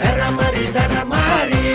வேற மாதிரி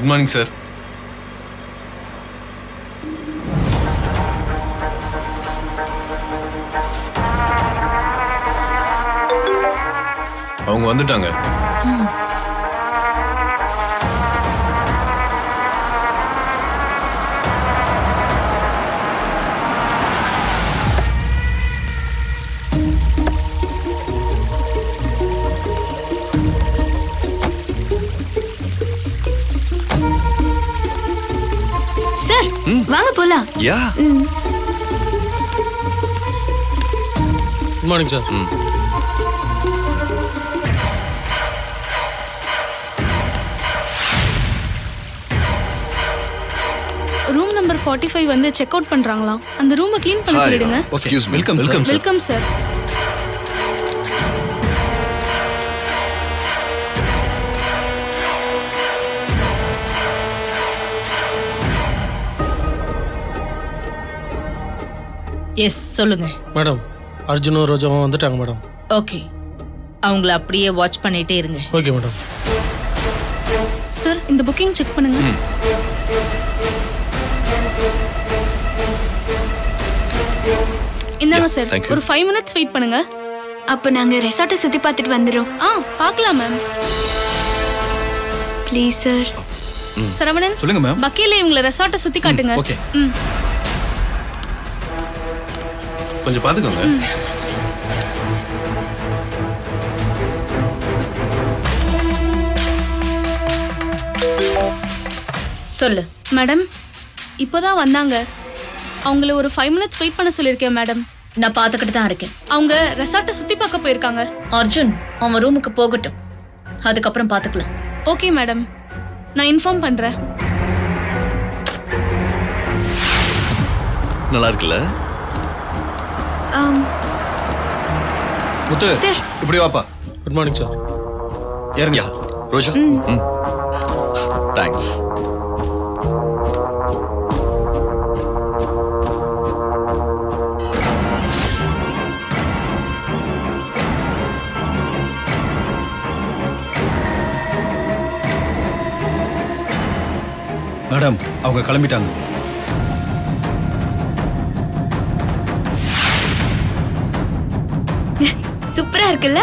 Good morning, sir. அவங்க வந்துட்டாங்க. வாங்க போலாம். Yeah. Good morning sir. Room number 45 வந்து செக் அவுட் பண்றாங்களாம். அந்த ரூமை க்ளீன் பண்ண சொல்லிடுங்க. Excuse me. Welcome sir. Yes சொல்லுங்க மேடம். அர்ஜுனும் ரோஜாவும் வந்துட்டாங்க மேடம். ஓகே, அவங்கள அப்படியே வாட்ச் பண்ணிட்டே இருங்க. Okay madam. சார் இந்த புக்கிங் செக் பண்ணுங்க. இந்தாங்க சார், ஒரு 5 minutes வெயிட் பண்ணுங்க. அப்ப நாங்க ரெசார்ட்டை சுத்தி பார்த்துட்டு வந்துறோம். பார்க்கலாம் மேம். Please sir. சரவணன் சொல்லுங்க மேம். பக்கிலே இவங்கள ரெசார்ட்டை சுத்தி காட்டுங்க. ஓகே. கொஞ்சம் பாத்துக்கோங்க. சொல்லு மேடம். இப்போதான் வந்தாங்க. அவங்கள ஒரு 5 minutes வெயிட் பண்ண சொல்லியிருக்கேன் மேடம். நான் பார்த்துக்கிட்டு தான் இருக்கேன். அவங்க ரெசார்ட்டை சுத்தி பார்க்க போயிருக்காங்க. அர்ஜுன் அவன் ரூமுக்கு போகட்டும், அதுக்கப்புறம் பார்த்துக்கலாம். ஓகே மேடம், நான் இன்ஃபார்ம் பண்றேன். நல்லா இருக்குல்ல? முத்து இப்படி வாப்பா. Good morning sir. இறங்க சார். ரோஜா. தேங்க்ஸ். மேடம் அவங்க கிளம்பிட்டாங்க. சூப்பரா இருக்குல்ல?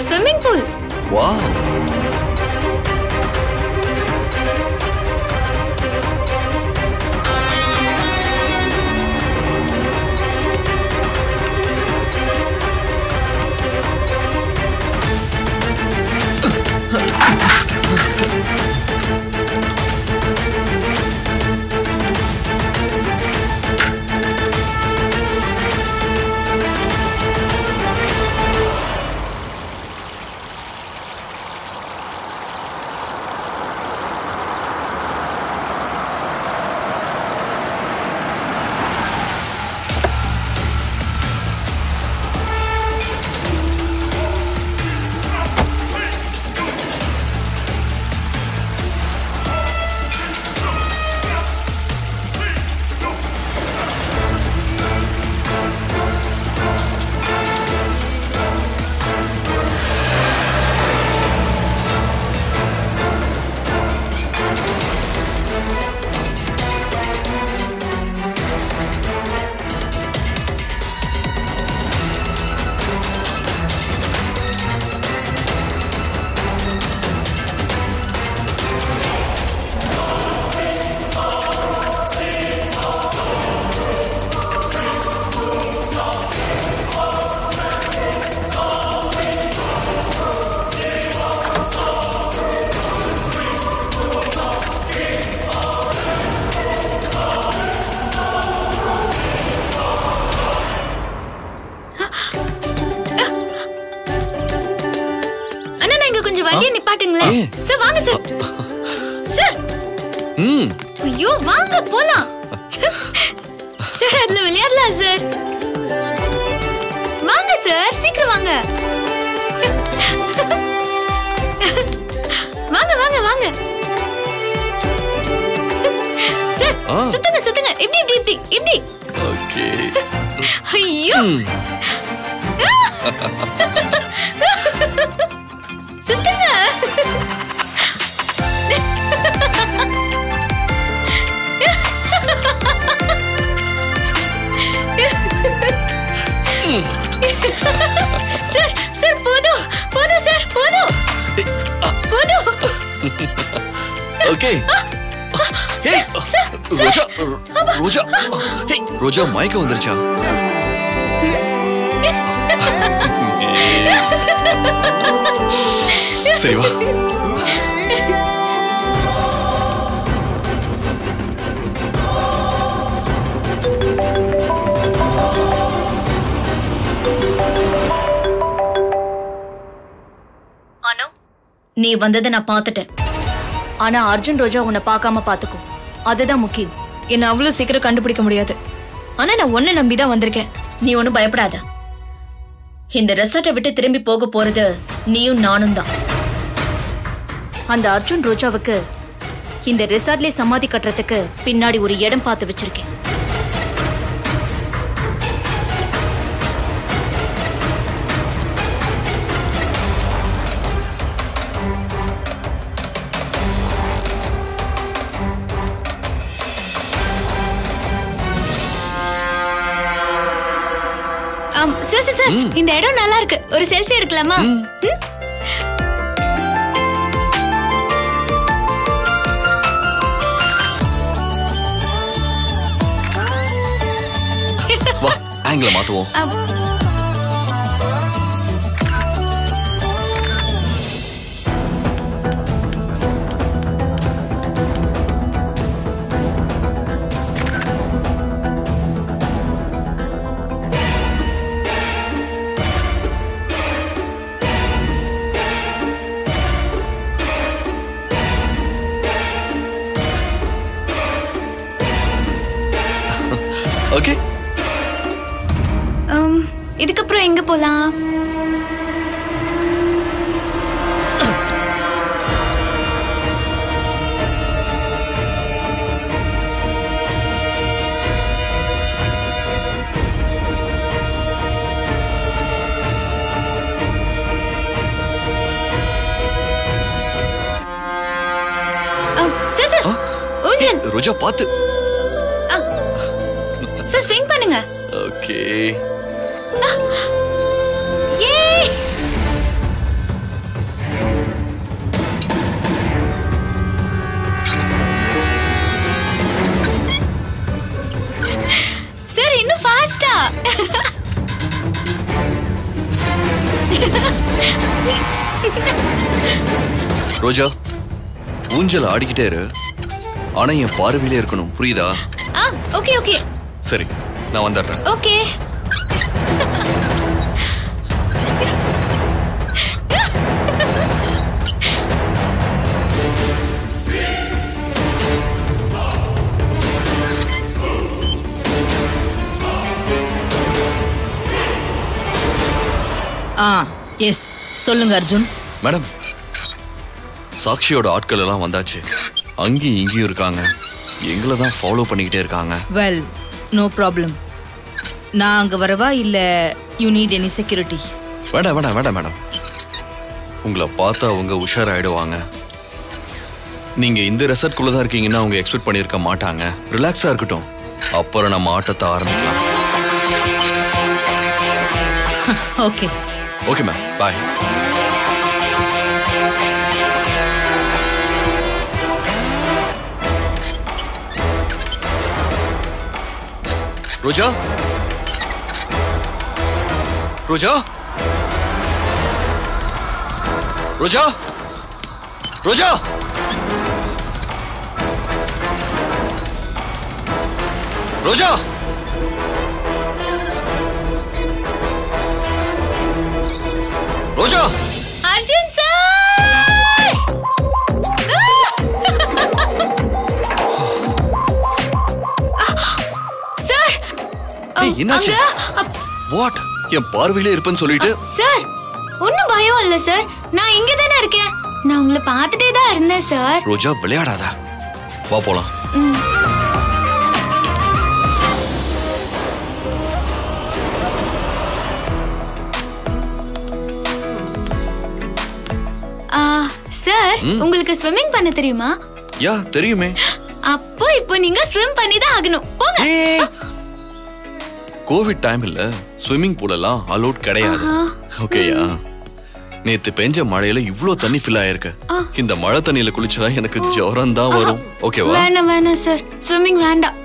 Swimming pool. வாவ். வண்டியை நிப்பாட்டுங்களேன். சார் வாங்க சார். சார். ஐயோ வாங்க போலாம். சார் அதுல விளையாடலாம் சார். வாங்க சார் சீக்கிரம் வாங்க. வாங்க வாங்க வாங்க. சார் சுத்துங்க சுத்துங்க. இப்படி இப்படி இப்படி இப்படி. ஓகே. ஐயோ. சுத்துங்க. சார் சார் போதும் போதும் சார் போதும் போதும். ஓகே. ஹே ரோஜா ரோஜா ஹே ரோஜா மைக்க வந்துருச்சா? சரி வா. அனு நீ வந்ததை நான் பார்த்துட்டேன். ஆனா அர்ஜுன் ரோஜா உன்னை பார்க்காம பாத்துக்கும், அதுதான் முக்கியம். என்ன அவ்வளவு சீக்கிரம் கண்டுபிடிக்க முடியாது. ஆனா நான் உன்னை நம்பிதான் வந்திருக்கேன். நீ ஒன்னும் பயப்படாத. இந்த ரெசார்ட்டை விட்டு திரும்பி போக போறது நீயும் நானும் தான். அந்த அர்ஜுன் ரோஜாவுக்கு இந்த ரெசார்ட்லயே சமாதி கட்டுறதுக்கு பின்னாடி ஒரு இடம் பார்த்து வச்சிருக்கேன். சார் சார் இந்த இடம் நல்லா இருக்கு. ஒரு செல்ஃபி எடுக்கலாமா? வா ஆங்கில மாத்துவோம். ஓகே இதுக்கப்புறம் எங்க போலாம்? ரோஜா பாத்து. சார் ஸ்விங் பண்ணுங்க. ஓகே. சார் இன்னும் ஃபாஸ்டா. ரோஜா ஊஞ்சல் ஆடிக்கிட்டே இரு, ஆனா என் பார்வையிலே இருக்கணும், புரியுதா? Okay okay. சரி நான் வந்துடுறேன். ஓகே. எஸ் சொல்லுங்க அர்ஜுன். மேடம், சாக்ஷியோட ஆட்கள் எல்லாம் வந்தாச்சு. அங்கேயும் இங்கேயும் இருக்காங்க, எங்களை தான் ஃபாலோ பண்ணிக்கிட்டே இருக்காங்க. Well, no problem. நான் அங்க வரவா இல்ல யூ நீட் எனி செக்யூரிட்டி? வேண்டாம் வேண்டாம் வேண்டாம் மேடம், உங்களை பார்த்தா அவங்க உஷாராயிடுவாங்க. நீங்க இந்த ரெசார்ட்குள்ள தான் இருக்கீங்கன்னா அவங்க எக்ஸ்பெக்ட் பண்ணியிருக்க மாட்டாங்க. ரிலாக்ஸா இருக்கட்டும், அப்புறம் நம்ம ஆட்டத்தை ஆரம்பிக்கலாம். ஓகே ஓகே மேம், பாய். ரோஜா ரோஜா ரோஜா ரோஜா ரோஜா ரோஜா. அர்ஜுன் சார். சார் என்னாச்சு? வாட்? என் பார்வையிலே இருப்பேன்னு சொல்லிட்டு. சார் ஒன்னும் பயம் இல்ல சார், நான் இங்க தானே இருக்கேன். நான் உங்களை பார்த்துட்டே தான் இருந்தேன் சார். ரோஜா விளையாடாத, வா போலாம். சார் உங்களுக்கு ஸ்விம்மிங் பண்ண தெரியுமா? யா தெரியுமே. அப்போ இப்போ நீங்க ஸ்விம் பண்ணி தான் ஆகணும். போங்க. கோவிட் டைம் இல்ல, ஸ்விம்மிங் பூல் எல்லாம் அலோட் கிடையாது. ஓகேயா? நேத்து பெஞ்ச மழையில இவ்ளோ தண்ணி ஃபில் ஆயிருக்கு. இந்த மழை தண்ணியில குளிச்சா எனக்கு ஜுரம் தான் வரும். ஓகேவா? வேணாம் வேணாம் சார், ஸ்விம்மிங் வேண்டாம்.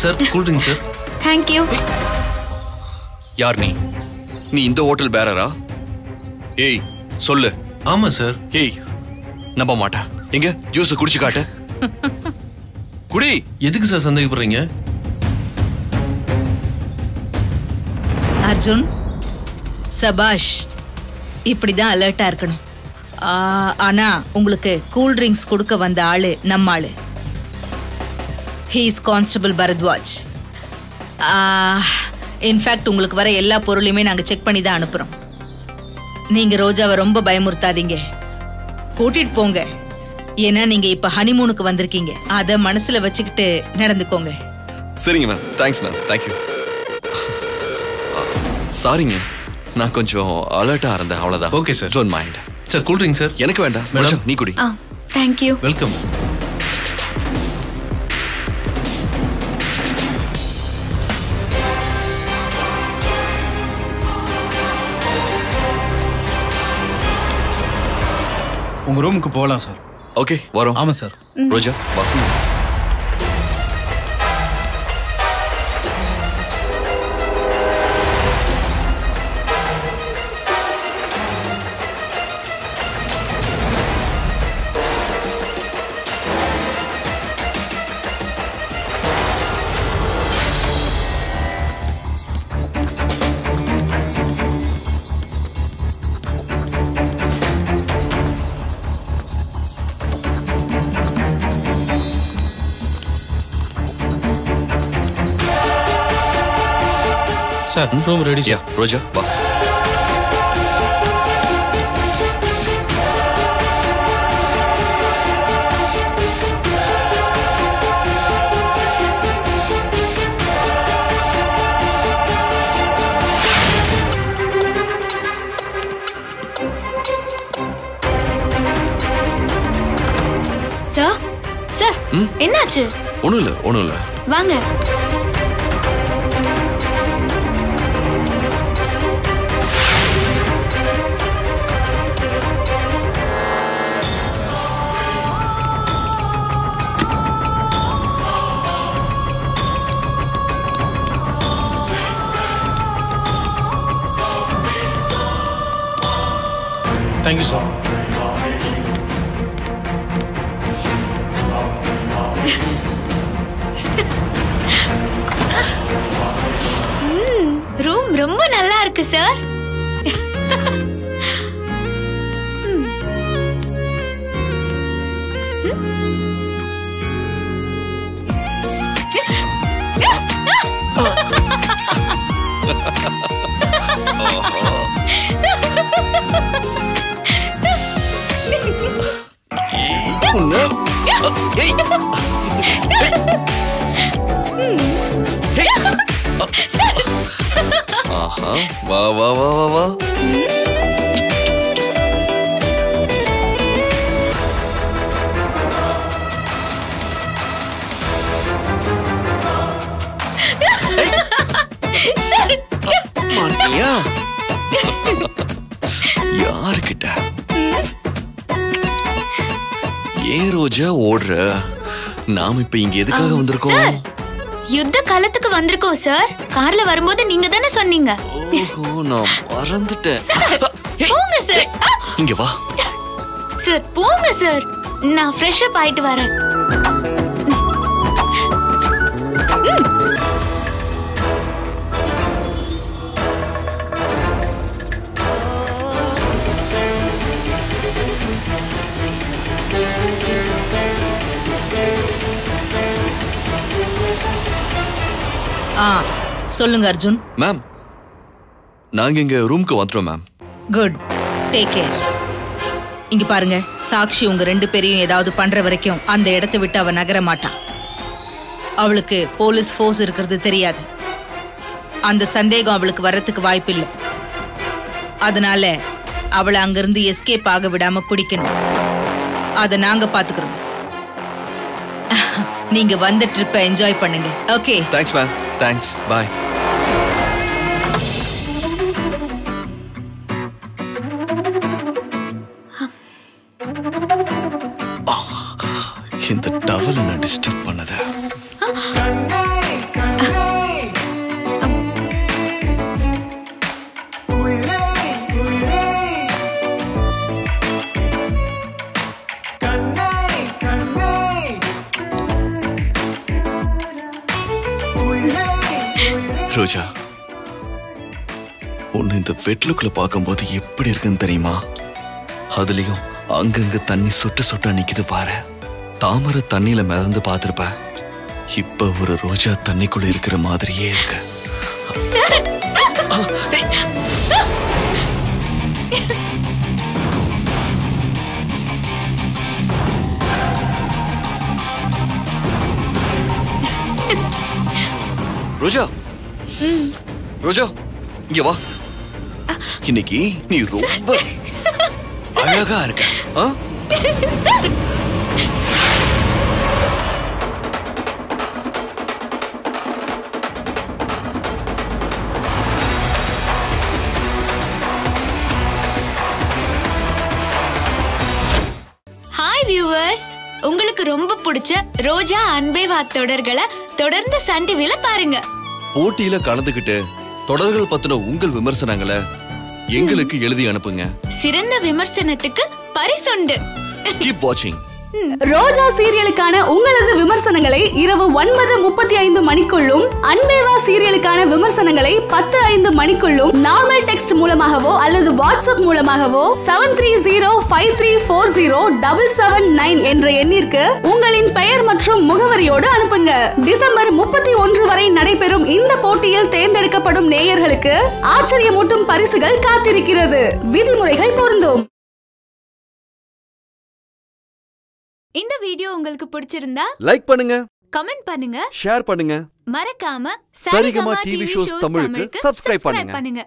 Sir cool drink sir. Thank you. யார் நீ? நீ இந்த ஹோட்டல் பேரரா? ஏய் சொல்லு. ஆமா சார். ஏய் நம்ப மாட்டா. எங்க ஜூஸ் குடிச்சு காட்டு. குடி. எதுக்கு சார் சந்தேகப்படுறீங்க? அர்ஜுன் சபாஷ், இப்படிதான் அலர்ட்டா இருக்கணும். ஆனா உங்களுக்கு கூல் ட்ரிங்க்ஸ் கொடுக்க வந்த ஆளு நம்ம ஆளு. He is Constable Bharadwaj. In fact உங்களுக்கு வர எல்லா பொருளையுமே நாங்க செக் பண்ணி தான் அனுப்புறோம். நீங்க ரோஜாவை ரொம்ப பயமுறுத்தாதீங்க, கூட்டிட்டு போங்க. ஏன்னா நீங்க இப்ப ஹனிமூனுக்கு வந்திருக்கீங்க, அத மனசுல வச்சுக்கிட்டு நடந்துக்கோங்க. சரிங்க மேம், தேங்க்ஸ் மேம், தேங்க்யூ. சாரிங்க, நான் கொஞ்சம் அலர்ட்டா இருந்தேன், அவ்வளவுதான். Okay sir, don't mind. Sir cool drink sir. எனக்கு வேண்டாம் மேடம், நீ குடி. Thank you. வெல்கம். உங்க ரூமுக்கு போகலாம் சார். ஓகே வரோம். ஆமா சார். ரோஜா வா. சார் ரூம் ரெடி யா ரோஜா வா. சார் சார் என்னாச்சு? ஒண்ணும் இல்ல வாங்க. Thank you sir. ரூம் ரொம்ப நல்லா இருக்கு சார். ஆஹா வா வா வா வா வா. மாட்டியா? யாருக்கிட்ட? ஏன் ரோஜா ஓடுற? நாம இப்ப இங்க எதுக்காக வந்திருக்கோம்? யுத்த காலத்துக்கு வந்திருக்கோம் சார். கார்ல வரும்போது நீங்க தானே சொன்னீங்க. ஓஹோ நான் மறந்துட்டேன். போங்க சார். இங்க வா. சார் போங்க சார். நான் ஃப்ரெஷ் அப் ஆயிட்டு வரேன். சொல்லுங்க அர்ஜுன். மேம் நாங்க இங்க ரூம்க்கு வந்துட்டோம் மேம். Good, take care. இங்க பாருங்க, சாக்ஷி உங்க 2 பேரையும் ஏதாவது பண்ற வரைக்கும் அந்த இடத்தை விட்டு அவ நகர மாட்டா. அவளுக்கு போலீஸ் ஃபோர்ஸ் இருக்கிறது தெரியாது. அந்த சந்தேகம் அவளுக்கு வர்றதுக்கு வாய்ப்பில்லை. அதனால அவளை அங்கிருந்து எஸ்கேப் ஆக விடாம பிடிக்கணும். அத நாங்க பாத்துக்கிறோம். நீங்க வந்த ட்ரிப்பை என்ஜாய் பண்ணுங்க. ஓகே. Thanks ma'am. தேங்க்ஸ். பாய். இந்த டவல் என்ன டிஸ்டர்ப் பண்ணது? ரோஜா, உன்னை இந்த வெட்லுக்குள்ள பார்க்கும்போது எப்படி இருக்குன்னு தெரியுமா? அதுலயும் அங்கங்க தண்ணி சொட்டு சொட்டா நிக்குது பாரு. தாமரை தண்ணியில மிதந்து பார்த்திருப்ப. இப்ப ஒரு ரோஜா தண்ணிக்குள்ள இருக்கிற மாதிரியே இருக்கு. ரோஜா, ரோஜா இங்க வா. இன்னைக்கு நீ ரொம்ப அழகா இருக்க. ஹாய் வியூவர்ஸ், உங்களுக்கு ரொம்ப பிடிச்ச ரோஜா அன்பே வா தொடர்களை தொடர்ந்து சன் டிவில பாருங்க. போட்டியில கலந்துகிட்டு தொடர்கள் பத்தின உங்கள் விமர்சனங்களை எங்களுக்கு எழுதி அனுப்புங்க. சிறந்த விமர்சனத்துக்கு பரிசுண்டு. Keep watching. ரோஜா சீரியலுக்கான உங்களது விமர்சனம் விமர்சனங்களை இரவு 9:35 மணிக்குள்ளும், அன்பேவா சீரியலுக்கான விமர்சனங்களை 10:05 மணிக்குள்ளும் நார்மல் டெக்ஸ்ட் மூலமாகவோ அல்லது வாட்ஸ்அப் மூலமாகவோ 7305340779 என்ற எண்ணிற்கு உங்களின் பெயர் மற்றும் முகவரியோடு அனுப்புங்க. டிசம்பர் 31 வரை நடைபெறும் இந்த போட்டியில் தேர்ந்தெடுக்கப்படும் நேயர்களுக்கு ஆச்சரியமூட்டும் பரிசுகள் காத்திருக்கிறது. விதிமுறைகள் பொருந்தும். இந்த வீடியோ உங்களுக்கு பிடிச்சிருந்தா லைக் பண்ணுங்க, கமெண்ட் பண்ணுங்க, ஷேர் பண்ணுங்க. மறக்காம சரிகமா டிவி ஷோஸ் தமிழுக்கு சப்ஸ்கிரைப் பண்ணுங்க.